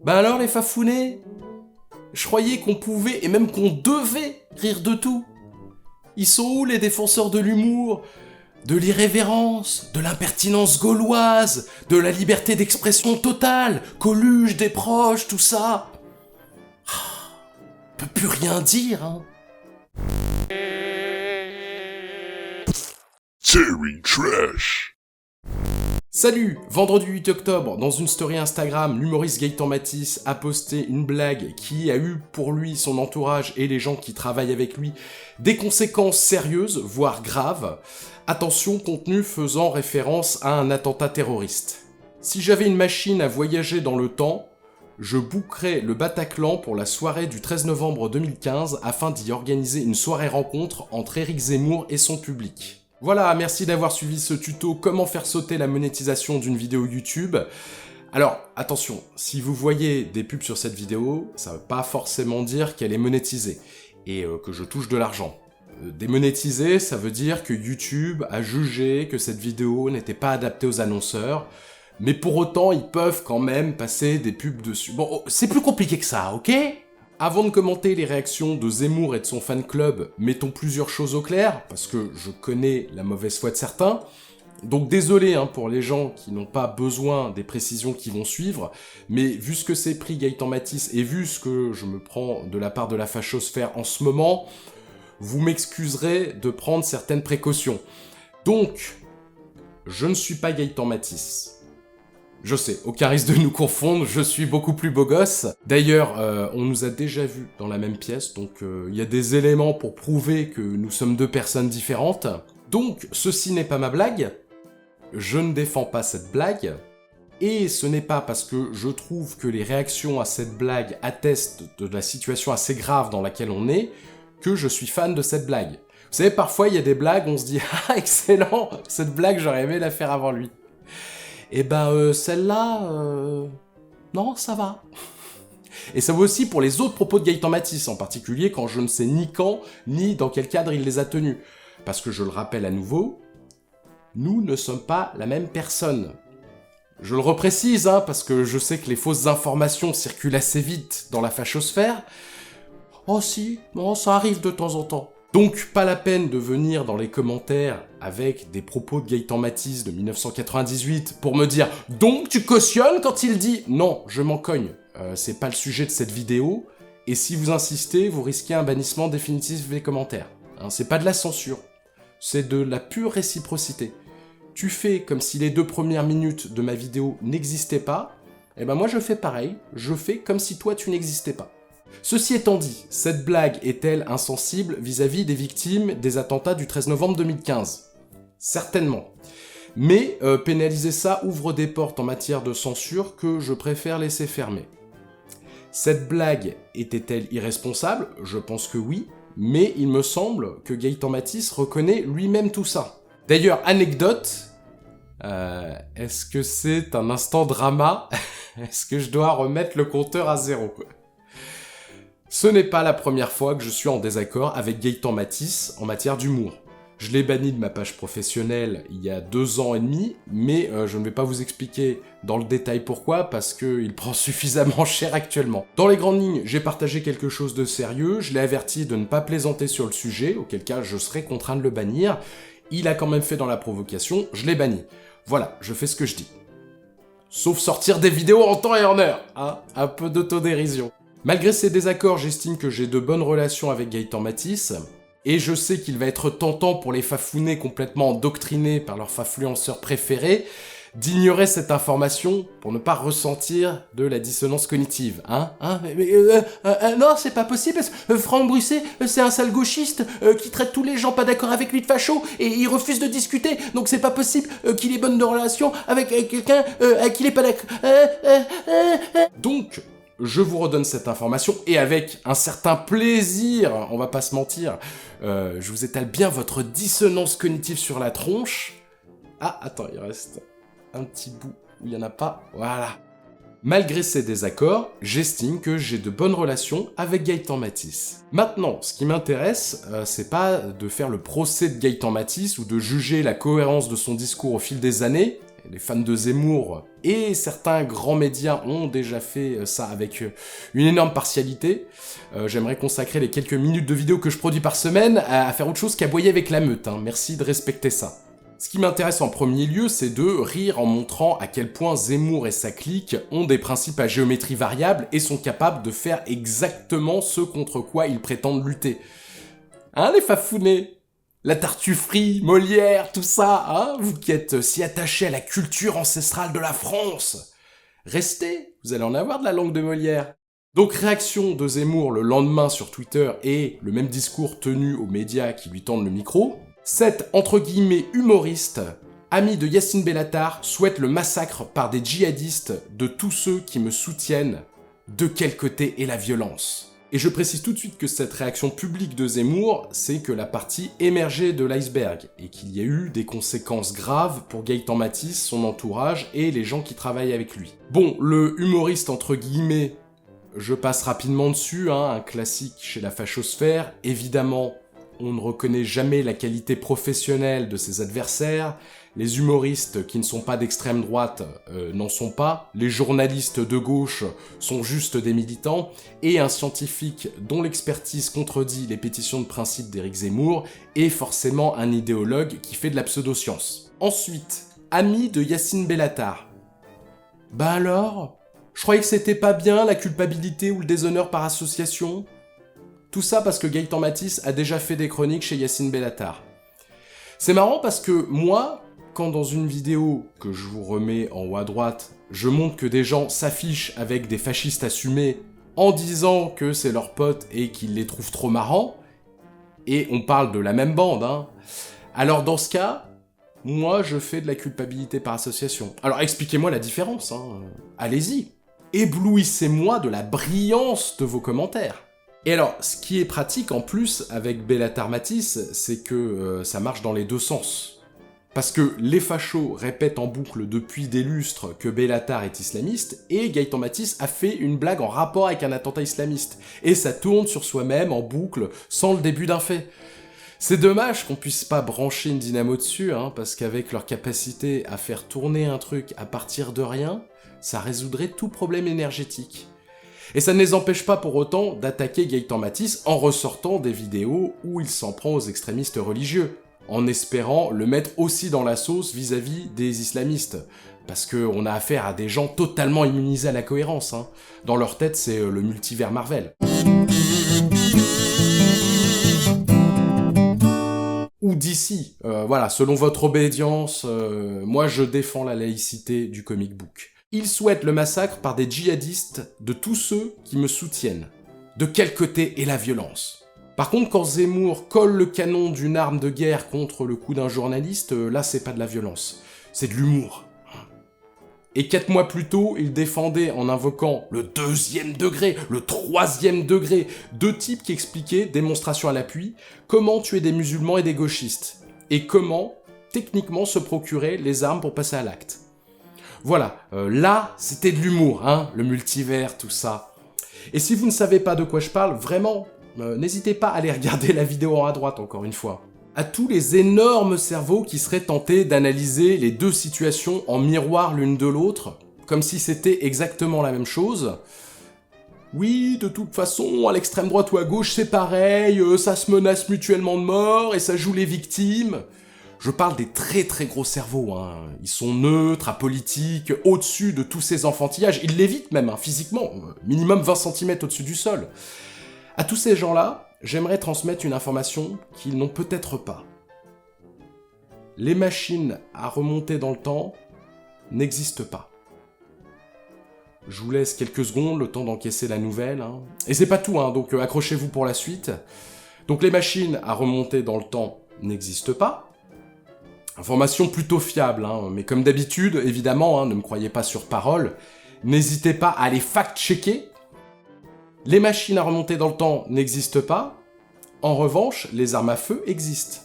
Bah alors les fafounés? Je croyais qu'on pouvait et même qu'on devait rire de tout. Ils sont où les défenseurs de l'humour, de l'irrévérence, de l'impertinence gauloise, de la liberté d'expression totale, Coluche, des proches, tout ça? On peut plus rien dire, hein. Terry Trash. Salut! Vendredi 8 octobre, dans une story Instagram, l'humoriste Gaëtan Matisse a posté une blague qui a eu pour lui, son entourage et les gens qui travaillent avec lui des conséquences sérieuses, voire graves. Attention, contenu faisant référence à un attentat terroriste. Si j'avais une machine à voyager dans le temps, je bookerais le Bataclan pour la soirée du 13 novembre 2015 afin d'y organiser une soirée rencontre entre Éric Zemmour et son public. Voilà, merci d'avoir suivi ce tuto comment faire sauter la monétisation d'une vidéo YouTube. Alors, attention, si vous voyez des pubs sur cette vidéo, ça veut pas forcément dire qu'elle est monétisée et que je touche de l'argent. Démonétiser, ça veut dire que YouTube a jugé que cette vidéo n'était pas adaptée aux annonceurs, mais pour autant, ils peuvent quand même passer des pubs dessus. Bon, c'est plus compliqué que ça, ok ? Avant de commenter les réactions de Zemmour et de son fan club, mettons plusieurs choses au clair, parce que je connais la mauvaise foi de certains. Donc désolé pour les gens qui n'ont pas besoin des précisions qui vont suivre, mais vu ce que c'est pris Gaëtan Matisse et vu ce que je me prends de la part de la fachosphère en ce moment, vous m'excuserez de prendre certaines précautions. Donc, je ne suis pas Gaëtan Matisse. Je sais, aucun risque de nous confondre, je suis beaucoup plus beau gosse. D'ailleurs, on nous a déjà vus dans la même pièce, donc il y a des éléments pour prouver que nous sommes deux personnes différentes. Donc, ceci n'est pas ma blague, je ne défends pas cette blague, et ce n'est pas parce que je trouve que les réactions à cette blague attestent de la situation assez grave dans laquelle on est, que je suis fan de cette blague. Vous savez, parfois il y a des blagues, on se dit « Ah, excellent, cette blague, j'aurais aimé la faire avant lui ». Et ben celle-là, non, ça va. Et ça vaut aussi pour les autres propos de Gaëtan Matisse, en particulier quand je ne sais ni quand, ni dans quel cadre il les a tenus. Parce que je le rappelle à nouveau, nous ne sommes pas la même personne. Je le reprécise, parce que je sais que les fausses informations circulent assez vite dans la fachosphère. Oh si, bon, ça arrive de temps en temps. Donc, pas la peine de venir dans les commentaires avec des propos de Gaëtan Matisse de 1998 pour me dire « Donc, tu cautionnes quand il dit ?» Non, je m'en cogne. C'est pas le sujet de cette vidéo. Et si vous insistez, vous risquez un bannissement définitif des commentaires. C'est pas de la censure. C'est de la pure réciprocité. Tu fais comme si les 2 premières minutes de ma vidéo n'existaient pas, et ben moi je fais pareil. Je fais comme si toi tu n'existais pas. Ceci étant dit, cette blague est-elle insensible vis-à-vis des victimes des attentats du 13 novembre 2015 ? Certainement. Mais pénaliser ça ouvre des portes en matière de censure que je préfère laisser fermer. Cette blague était-elle irresponsable ? Je pense que oui, mais il me semble que Gaëtan Matisse reconnaît lui-même tout ça. D'ailleurs, anecdote, est-ce que c'est un instant drama ? Est-ce que je dois remettre le compteur à 0 ? Ce n'est pas la première fois que je suis en désaccord avec Gaëtan Matisse en matière d'humour. Je l'ai banni de ma page professionnelle il y a 2 ans et demi, mais je ne vais pas vous expliquer dans le détail pourquoi, parce qu'il prend suffisamment cher actuellement. Dans les grandes lignes, j'ai partagé quelque chose de sérieux, je l'ai averti de ne pas plaisanter sur le sujet, auquel cas je serais contraint de le bannir. Il a quand même fait dans la provocation, je l'ai banni. Voilà, je fais ce que je dis. Sauf sortir des vidéos en temps et en heure, un peu d'autodérision. Malgré ces désaccords, j'estime que j'ai de bonnes relations avec Gaëtan Matisse, et je sais qu'il va être tentant pour les fafounés complètement endoctrinés par leur fafluenceur préféré d'ignorer cette information pour ne pas ressentir de la dissonance cognitive, non, c'est pas possible, parce que Franck Brusset, c'est un sale gauchiste qui traite tous les gens pas d'accord avec lui de facho, et il refuse de discuter, donc c'est pas possible qu'il ait bonne de relation avec quelqu'un à qui il est pas d'accord. Donc, je vous redonne cette information, et avec un certain plaisir, on va pas se mentir, je vous étale bien votre dissonance cognitive sur la tronche. Ah, attends, il reste un petit bout où il n'y en a pas, voilà. Malgré ces désaccords, j'estime que j'ai de bonnes relations avec Gaëtan Matisse. Maintenant, ce qui m'intéresse, c'est pas de faire le procès de Gaëtan Matisse ou de juger la cohérence de son discours au fil des années, les fans de Zemmour et certains grands médias ont déjà fait ça avec une énorme partialité. J'aimerais consacrer les quelques minutes de vidéo que je produis par semaine à faire autre chose qu'aboyer avec la meute, hein. Merci de respecter ça. Ce qui m'intéresse en premier lieu, c'est de rire en montrant à quel point Zemmour et sa clique ont des principes à géométrie variable et sont capables de faire exactement ce contre quoi ils prétendent lutter. Hein, les fafounés? La tartufferie, Molière, tout ça, hein? Vous qui êtes si attachés à la culture ancestrale de la France. Restez, vous allez en avoir de la langue de Molière. Donc réaction de Zemmour le lendemain sur Twitter et le même discours tenu aux médias qui lui tendent le micro. Cet, entre guillemets, humoriste, ami de Yacine Bellatar, souhaite le massacre par des djihadistes de tous ceux qui me soutiennent. De quel côté est la violence? Et je précise tout de suite que cette réaction publique de Zemmour, c'est que la partie émergée de l'iceberg, et qu'il y a eu des conséquences graves pour Gaëtan Matisse, son entourage et les gens qui travaillent avec lui. Bon, le humoriste entre guillemets, je passe rapidement dessus, hein, un classique chez la fachosphère, évidemment, on ne reconnaît jamais la qualité professionnelle de ses adversaires, les humoristes qui ne sont pas d'extrême droite n'en sont pas, les journalistes de gauche sont juste des militants, et un scientifique dont l'expertise contredit les pétitions de principe d'Éric Zemmour est forcément un idéologue qui fait de la pseudo-science. Ensuite, ami de Yacine Bellatar. Bah alors, je croyais que c'était pas bien la culpabilité ou le déshonneur par association. Tout ça parce que Gaëtan Matisse a déjà fait des chroniques chez Yacine Bellatar. C'est marrant parce que moi, quand dans une vidéo que je vous remets en haut à droite, je montre que des gens s'affichent avec des fascistes assumés en disant que c'est leurs potes et qu'ils les trouvent trop marrants, et on parle de la même bande, hein. Alors dans ce cas, moi je fais de la culpabilité par association. Alors expliquez-moi la différence, hein. Allez-y. Éblouissez-moi de la brillance de vos commentaires. Et alors, ce qui est pratique en plus avec Bellatar Matisse, c'est que ça marche dans les deux sens. Parce que les fachos répètent en boucle depuis des lustres que Bellatar est islamiste, et Gaëtan Matisse a fait une blague en rapport avec un attentat islamiste. Et ça tourne sur soi-même en boucle, sans le début d'un fait. C'est dommage qu'on puisse pas brancher une dynamo dessus, hein, parce qu'avec leur capacité à faire tourner un truc à partir de rien, ça résoudrait tout problème énergétique. Et ça ne les empêche pas pour autant d'attaquer Gaëtan Matisse en ressortant des vidéos où il s'en prend aux extrémistes religieux, en espérant le mettre aussi dans la sauce vis-à-vis des islamistes. Parce qu'on a affaire à des gens totalement immunisés à la cohérence, hein. Dans leur tête, c'est le multivers Marvel. Ou d'ici, voilà, selon votre obédience, moi je défends la laïcité du comic book. Il souhaite le massacre par des djihadistes de tous ceux qui me soutiennent. De quel côté est la violence? Par contre, quand Zemmour colle le canon d'une arme de guerre contre le cou d'un journaliste, là c'est pas de la violence, c'est de l'humour. Et 4 mois plus tôt, il défendait en invoquant le 2e degré, le 3e degré, deux types qui expliquaient, démonstration à l'appui, comment tuer des musulmans et des gauchistes, et comment, techniquement, se procurer les armes pour passer à l'acte. Voilà, là, c'était de l'humour, hein, le multivers, tout ça. Et si vous ne savez pas de quoi je parle, vraiment, n'hésitez pas à aller regarder la vidéo en haut à droite, encore une fois. À tous les énormes cerveaux qui seraient tentés d'analyser les deux situations en miroir l'une de l'autre, comme si c'était exactement la même chose. Oui, de toute façon, à l'extrême droite ou à gauche, c'est pareil, ça se menace mutuellement de mort et ça joue les victimes. Je parle des très très gros cerveaux, hein. Ils sont neutres, apolitiques, au-dessus de tous ces enfantillages. Ils l'évitent même, hein, physiquement, minimum 20 cm au-dessus du sol. À tous ces gens-là, j'aimerais transmettre une information qu'ils n'ont peut-être pas. Les machines à remonter dans le temps n'existent pas. Je vous laisse quelques secondes, le temps d'encaisser la nouvelle, hein. Et c'est pas tout, hein, donc accrochez-vous pour la suite. Donc les machines à remonter dans le temps n'existent pas. Information plutôt fiable, hein, mais comme d'habitude, évidemment, hein, ne me croyez pas sur parole, n'hésitez pas à les fact-checker. Les machines à remonter dans le temps n'existent pas, en revanche, les armes à feu existent.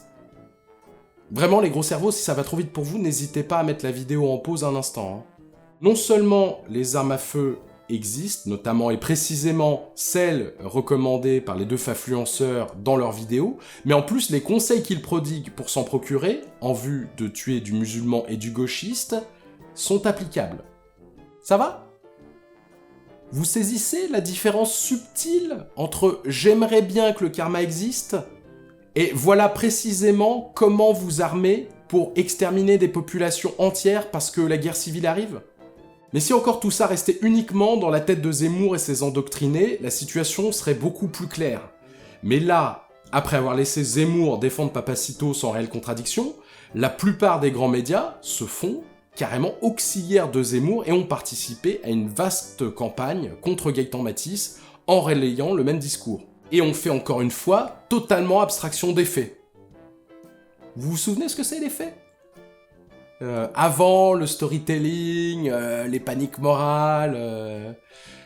Vraiment, les gros cerveaux, si ça va trop vite pour vous, n'hésitez pas à mettre la vidéo en pause un instant, hein. Non seulement les armes à feu existent, notamment et précisément celles recommandées par les deux fafluenceurs dans leurs vidéos, mais en plus les conseils qu'ils prodiguent pour s'en procurer, en vue de tuer du musulman et du gauchiste, sont applicables. Ça va ? Vous saisissez la différence subtile entre « j'aimerais bien que le karma existe » et voilà précisément comment vous armer pour exterminer des populations entières parce que la guerre civile arrive ? Mais si encore tout ça restait uniquement dans la tête de Zemmour et ses endoctrinés, la situation serait beaucoup plus claire. Mais là, après avoir laissé Zemmour défendre Papacito sans réelle contradiction, la plupart des grands médias se font carrément auxiliaires de Zemmour et ont participé à une vaste campagne contre Gaëtan Matisse en relayant le même discours. Et on fait encore une fois totalement abstraction des faits. Vous vous souvenez ce que c'est les faits ? Avant le storytelling, les paniques morales...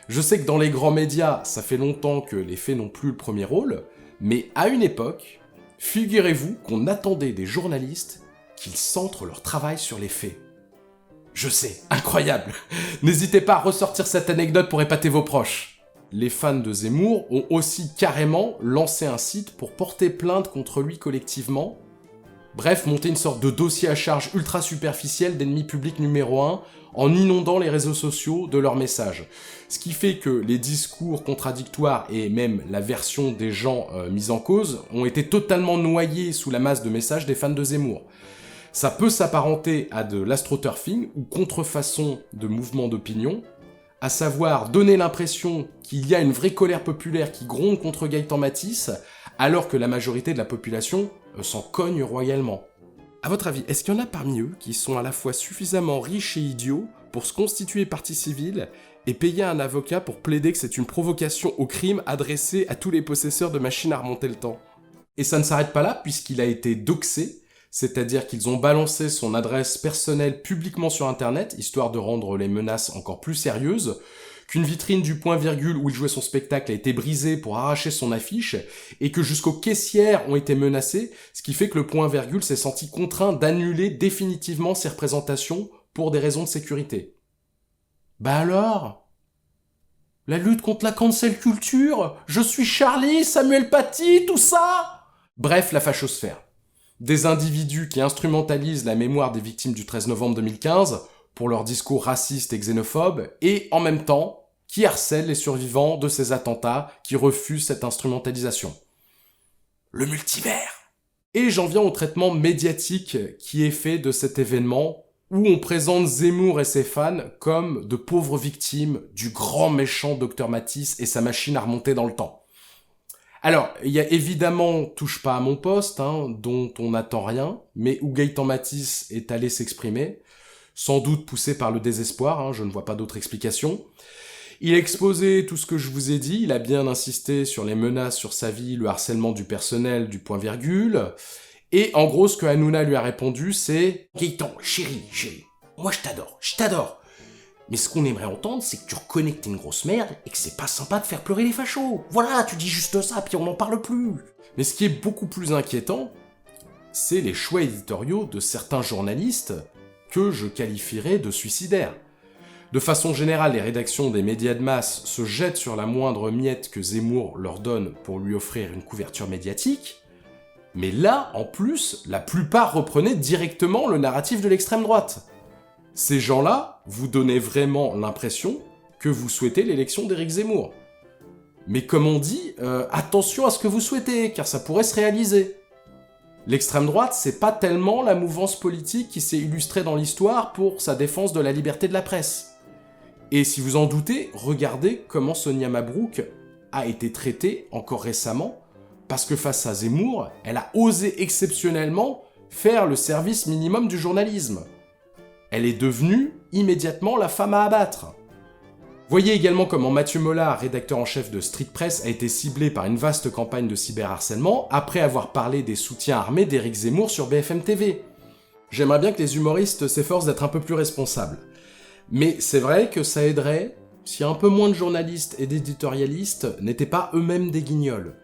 Je sais que dans les grands médias, ça fait longtemps que les faits n'ont plus le premier rôle, mais à une époque, figurez-vous qu'on attendait des journalistes qu'ils centrent leur travail sur les faits. Je sais, incroyable. N'hésitez pas à ressortir cette anecdote pour épater vos proches. Les fans de Zemmour ont aussi carrément lancé un site pour porter plainte contre lui collectivement. Bref, monter une sorte de dossier à charge ultra superficiel d'ennemi public numéro 1 en inondant les réseaux sociaux de leurs messages. Ce qui fait que les discours contradictoires et même la version des gens mis en cause ont été totalement noyés sous la masse de messages des fans de Zemmour. Ça peut s'apparenter à de l'astroturfing ou contrefaçon de mouvements d'opinion, à savoir donner l'impression qu'il y a une vraie colère populaire qui gronde contre Gaëtan Matisse, alors que la majorité de la population s'en cogne royalement. À votre avis, est-ce qu'il y en a parmi eux qui sont à la fois suffisamment riches et idiots pour se constituer partie civile et payer un avocat pour plaider que c'est une provocation au crime adressée à tous les possesseurs de machines à remonter le temps ? Et ça ne s'arrête pas là, puisqu'il a été doxé, c'est-à-dire qu'ils ont balancé son adresse personnelle publiquement sur internet, histoire de rendre les menaces encore plus sérieuses, qu'une vitrine du Point Virgule où il jouait son spectacle a été brisée pour arracher son affiche, et que jusqu'aux caissières ont été menacées, ce qui fait que le Point Virgule s'est senti contraint d'annuler définitivement ses représentations pour des raisons de sécurité. Bah alors ? La lutte contre la cancel culture ? Je suis Charlie, Samuel Paty, tout ça ? Bref, la fachosphère. Des individus qui instrumentalisent la mémoire des victimes du 13 novembre 2015 pour leurs discours racistes et xénophobes, et en même temps, qui harcèlent les survivants de ces attentats qui refusent cette instrumentalisation. Le multivers. Et j'en viens au traitement médiatique qui est fait de cet événement, où on présente Zemmour et ses fans comme de pauvres victimes du grand méchant Dr Matisse et sa machine à remonter dans le temps. Alors, il y a évidemment Touche pas à mon poste, dont on n'attend rien, mais où Gaëtan Matisse est allé s'exprimer, sans doute poussé par le désespoir, je ne vois pas d'autre explication. Il a exposé tout ce que je vous ai dit, il a bien insisté sur les menaces sur sa vie, le harcèlement du personnel, du Point Virgule, et en gros, ce que Hanouna lui a répondu, c'est « Gaëtan, chérie, moi je t'adore. Mais ce qu'on aimerait entendre, c'est que tu reconnais que t'es une grosse merde et que c'est pas sympa de faire pleurer les fachos. Voilà, tu dis juste ça, puis on n'en parle plus. » Mais ce qui est beaucoup plus inquiétant, c'est les choix éditoriaux de certains journalistes que je qualifierais de suicidaires. De façon générale, les rédactions des médias de masse se jettent sur la moindre miette que Zemmour leur donne pour lui offrir une couverture médiatique, mais là, en plus, la plupart reprenaient directement le narratif de l'extrême droite. Ces gens-là vous donnez vraiment l'impression que vous souhaitez l'élection d'Éric Zemmour. Mais comme on dit, attention à ce que vous souhaitez, car ça pourrait se réaliser. L'extrême droite, c'est pas tellement la mouvance politique qui s'est illustrée dans l'histoire pour sa défense de la liberté de la presse. Et si vous en doutez, regardez comment Sonia Mabrouk a été traitée encore récemment, parce que face à Zemmour, elle a osé exceptionnellement faire le service minimum du journalisme. Elle est devenue immédiatement la femme à abattre. Voyez également comment Mathieu Mollard, rédacteur en chef de Street Press, a été ciblé par une vaste campagne de cyberharcèlement après avoir parlé des soutiens armés d'Éric Zemmour sur BFM TV. J'aimerais bien que les humoristes s'efforcent d'être un peu plus responsables. Mais c'est vrai que ça aiderait si un peu moins de journalistes et d'éditorialistes n'étaient pas eux-mêmes des guignols.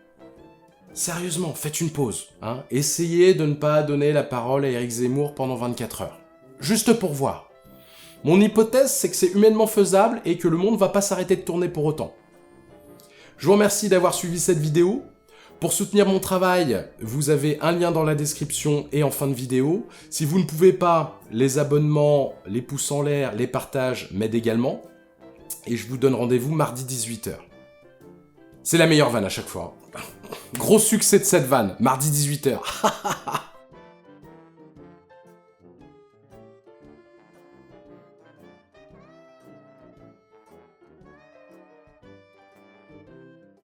Sérieusement, faites une pause. Essayez de ne pas donner la parole à Éric Zemmour pendant 24 heures. Juste pour voir. Mon hypothèse, c'est que c'est humainement faisable et que le monde va pas s'arrêter de tourner pour autant. Je vous remercie d'avoir suivi cette vidéo. Pour soutenir mon travail, vous avez un lien dans la description et en fin de vidéo. Si vous ne pouvez pas, les abonnements, les pouces en l'air, les partages m'aident également. Et je vous donne rendez-vous mardi 18h. C'est la meilleure vanne à chaque fois. Gros succès de cette vanne, mardi 18h.